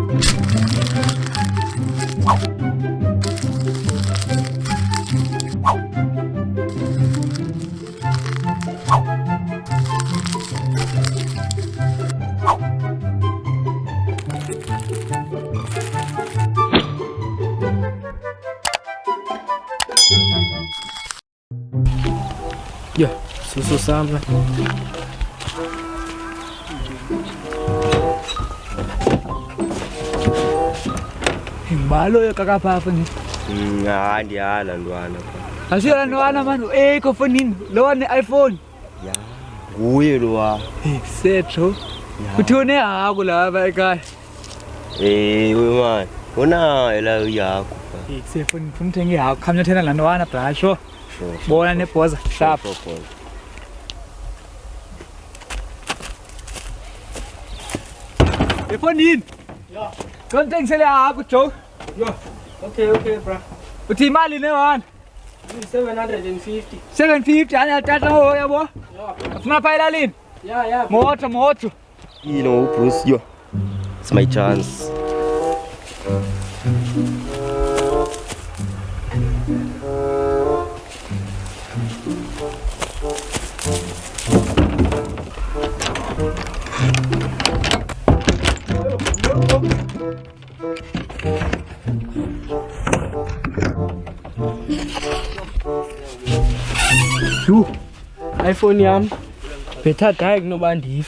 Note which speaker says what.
Speaker 1: Ya, susu sama. Malo ya kakak apa nih?
Speaker 2: Nggak dia laluan apa?
Speaker 1: Hasil laluan mana? Kau phonein, lawan iPhone.
Speaker 2: Ya, gue luar.
Speaker 1: Setro. Betul ni aku lah baik kai.
Speaker 2: Gue mah, mana elah ya aku.
Speaker 1: Set phone tinggi aku kamnya tenan laluan apa? Show. Bola ni pause sharp. Phonein. Ya. Konting saya aku cow.
Speaker 3: Ya. Okay, bro.
Speaker 1: Uti mali ni wan.
Speaker 3: 750.
Speaker 1: 750 ana tata ho ya bo.
Speaker 3: Ya.
Speaker 1: Tuna pailalin.
Speaker 3: Ya.
Speaker 1: Moto.
Speaker 2: You know, Bruce, yo, it's my chance.
Speaker 3: iPhone yam. Beta tag no bandi.